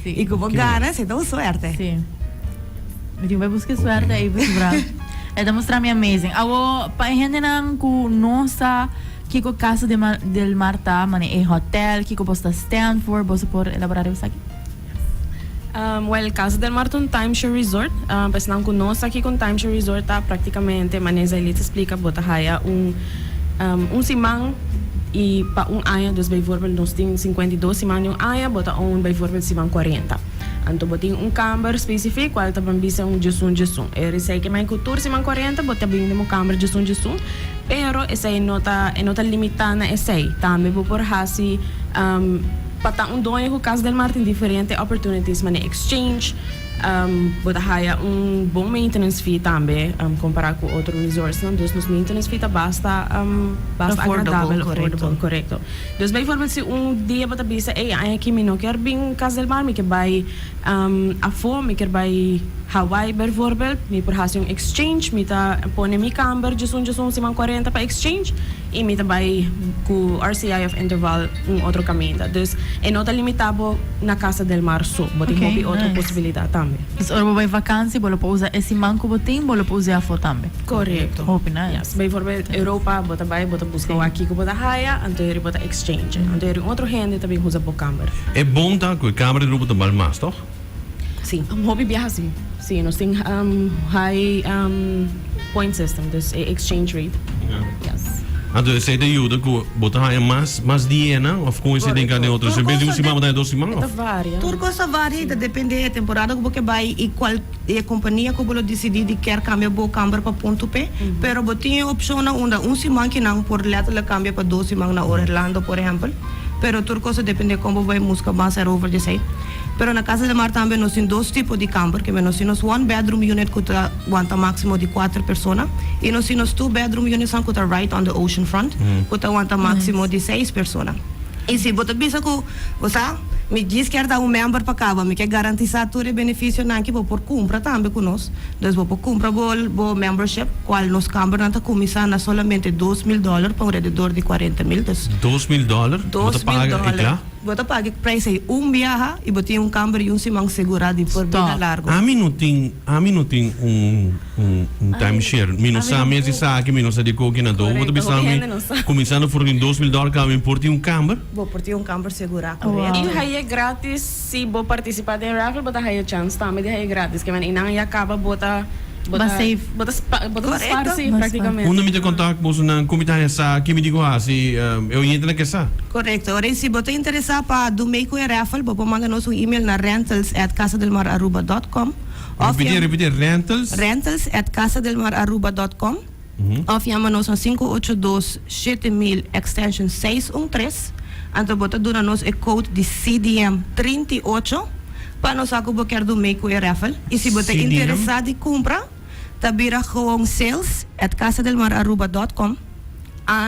Sí. Y como ganas, então suerte. Sí. Mas vai buscar suerte aí, para é demonstrar-me amazing. Awo, pa gente nang ku nossa kiko casa del Marta, mane e hotel, kiko posta Stanford, bosa por elaborar isso aqui. Well, Casa del Mar un timeshare resort. Pues não conosco aqui com timeshare resort tá praticamente, maneira ele te explica, bota haya simang e pa ano, dus bijvoorbeeld nós tem 52 simang yung aya, bota bijvoorbeeld simang 40. Anto boting camber específico, qual também bisa Jusum. Sei que mais cultura simang 40, bota bem de camber Jusum. Pero essa é nota limitada, essa também vou por hasi patang doon yung Casa del Mar tem diferente opportunities man exchange bota haya bom maintenance fee também comparar com outros resorts não dus nos maintenance fee tá basta agradável correto dus bijvoorbeeld se dia bota bisa ay aqui me não quer bem Casa del Mar me quer vai me quer vai Hawaii bijvoorbeeld me por hasi yung exchange me tá pone mi camber Jusum simang 40 pa exchange e me tá vai com RCI of interval outro caminho dus é nota limitado na Casa del Mar so botem outra possibilidade também. Então, ora vai vacância, bolo para usar esse manco botem, bolo para usar a foto também. Correto. Hope nice. Yes. Bijvoorbeeld Europa, bota buscar aqui que bota haya, então ele bota exchange. Então ele outro gente também usa por câmera. É bom tá com a câmera do botão mais, toch? Sim. Hobby viaja sim. Sim, nós tem high point system, dus exchange rate. Yes. Então, você tem ajuda com botar mais dinheiro, não? Ou com esse tem que outro, você vende simão, dá dois simão? Varia. Tudo coisa varia, depende da temporada que você vai e qual é a companhia que você decidir de quer cambiar o câmera para ponto P. Pero você tem opção na simão que não por letra cambia para 2 simão na Orlando, por exemplo. Pero tudo coisa depende como vai música mais over de sei. Pero na Casa del Mar também nós temos 2 tipos de camper, que nós temos 1 bedroom unit que aguenta máximo de 4 pessoas e nós temos 2 bedroom units que está right on the ocean front, que aguenta máximo de 6 pessoas. E se você pensa que você me diz que era member para cá, me quer garantizar todo o benefício não que vou por compra também conosco. Então vou por compra o membership, qual nos camper não está começando solamente $2,000 para redor de $40,000. $2,000? $2,000. Você paga o preço aí viaja e você tem camper e simão segurado por vida largo. A mim não tem timeshare. Mim não sabe se sabe, mim não sabe de qual que não dou. Você pensa começando por $2,000 que me por um camper? Vou por um camper segurado. E aí é grátis se vou participar da raffle, bota aí a chance também de aí grátis, que man inang acaba bota safe. Bota esparce praticamente. Quando me tem contato com o comitê essa, que me digo assim, eu entro na questão. Correto. Ora, se você interessar para do meio com a raffle, você manda nos e-mail na rentals@casadelmararuba.com. Repetir, rentals@casadelmararuba.com. Of chama-nos no 582-7000 extension 613. Então você dá nos o code de CDM 38 para nós quer do meio com a raffle. E se você interessado em comprar, tabira gewoon sales@casadelmararuba.com.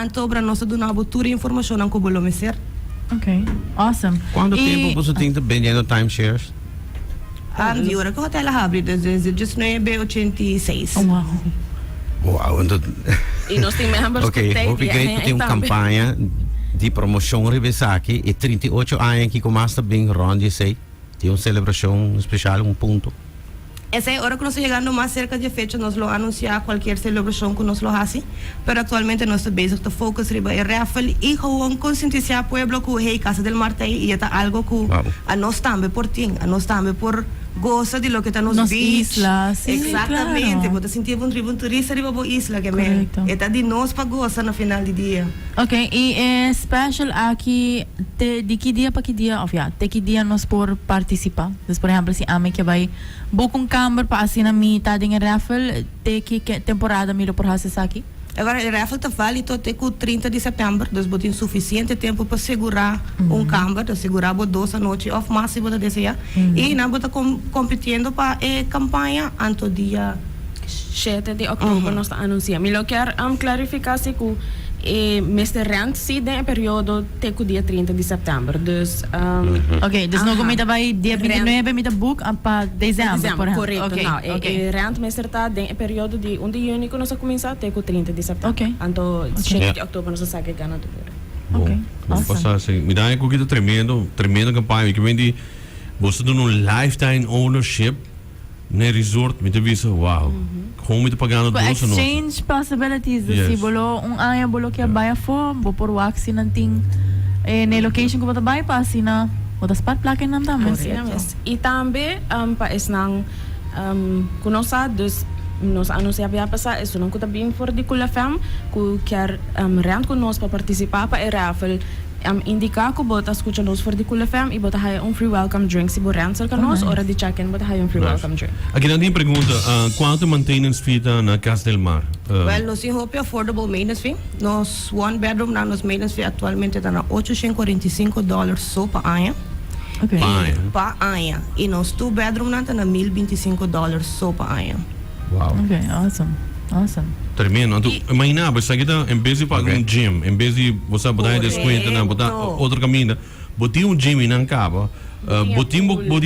Então para nós dar toda a informação que você ser. Ok, awesome. Quanto tempo você tem vendendo timeshares? De hora que o hotel abre desde 1986. Wow. Wow, então... E nós temos members que tem uma campanha de promoção aqui e 38 anos que começa bem ronde sei. Tem uma celebração especial, ponto. Essa é a hora que nós estamos chegando mais cerca de fecha, nós lo anunciar qualquer celebração que nós lo hacemos, mas atualmente nós estamos bem a focus riba e raffle e gewoon conscientizar o povo que hey, Casa del Mar e é algo que a nós também por ti, a nós também por gosta de lo que está nos beach. Islas, sí, exatamente, claro. você sentir um turista riba bo isla que é de nós para gostar no final do dia. Ok, e special aqui de que dia para que dia, de que dia nós por participar? Então, por exemplo, se a mim que vai book camper para assinar mitad em raffle, de que temporada miro por hacer aqui? Agora, o raffle está válido até o 30 de setembro, então você tem suficiente tempo para segurar camper, segurar por 12 noites, ou máximo de desejar. E nós estamos competindo para a campanha antes do dia 7 de outubro nós anunciamos. Me quero clarificar se que mês de rent se tem período até o dia 30 de setembro. Dus, ok, dus não comida vai dia 29 me book para dezembro, por exemplo. Correto. Okay. Rent mês está tem período de 1 de junho que nós começa até o 30 de setembro. Ok. Então, 7 de outubro nós sabe que ganha tudo. Ok. Vamos passar assim. Me dá um pouquinho tremendo campanha que vem de Você doen een lifetime ownership na resort met de visa, wow. Gewoon met de pagano Ko dosa no. exchange possibilities. Yes. Si bolo, aya bolo kaya baya fo, bo por waxi nanting, na location ko bata baya pa, sina, o tas pat plakin nam tamen. Assim mesmo. E também, para esse não conosco, dus nós anunciamos passar, isso não custa bem for de Kula Fam, que quer rent conosco para participar para a raffle. Indicar que bota escuta nos for de Kula Fam e bota aí free welcome drink se bota rent cerca nós, hora de check-in bota aí free welcome drink. Aqui não tem pergunta, quanto maintenance fee tá na Casa del Mar? Well, nós temos affordable maintenance fee. Nos one bedroom na nos maintenance fee atualmente está na $845 só para ano. Okay. Pa ano. E nos two bedroom na está na $1,025 só para ano. Wow. Okay, awesome. Tremendo. Imagina, você kita em vez de pagar gym, em vez de você botar desconto na botar outro caminho, botar gym e não acaba. Botar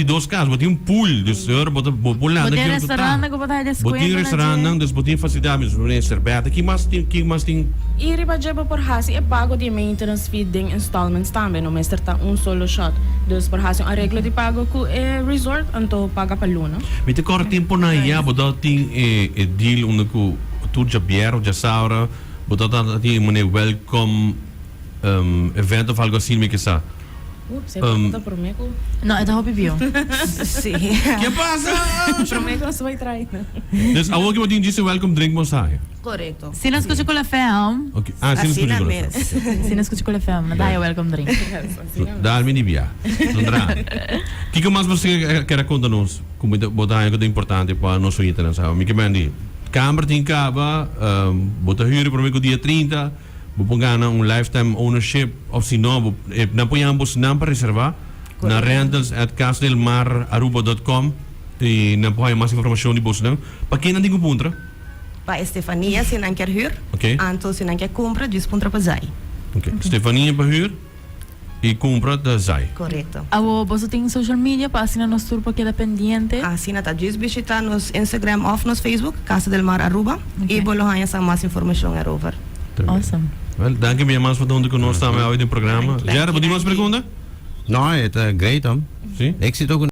dois casas, botar pool, de senhor, botar lá. Botar restaurante ko bata descuento. Botar restaurante não, botar facilidades, botar cerveja. Que mais tem? E riba jeba por hasi é pago de maintenance fee ding installments também, não mestre tá solo shot. Dus por hasi a regla de pago ku resort anto paga pa luna. Met de korte tempo na ja, botar tem deal onde tu já vieram, já saura, botar tem uma welcome event of algo assim, me que sa. Você pergunta por mim ku. No, ito hopi bio. Sim. Que passa? Por mim ku vai try. Dus awal que botin disse welcome drink mo sa. Correto. Sino escucha ko la fam, Okay. Assim na Sino mesmo. sino escucha ko la fam, na tayo welcome drink. Dal mini via. Londra. Que mais você quer contar-nos? Como botar algo importante para nós ouvir, sabe? Me que mandi. Kamer tem caba, botar huur por mim dia 30, vou ganhar lifetime ownership of se não, não põe ambos não para reservar na rentals@casadelmararuba.com e não põe mais informação de bolsa não. Para quem não tem puntra? Para Estefania, se não quer huur. Okay. Anto, se não quer compra, diz puntra para Zai. Okay. Stefania para huur e compra da Zai. Correto. Awo, boso ting social media pa asina nos tour pa queda pendiente. Assim, tá diz visitar nos Instagram ou nos Facebook, Casa del Mar Aruba. Okay. E bolo hanya sa mais informação é over. Awesome. Well, danke meer mas voor de conosco também ao programa. Já, podemos pergunta? No, het great, Sim. Ik zit ook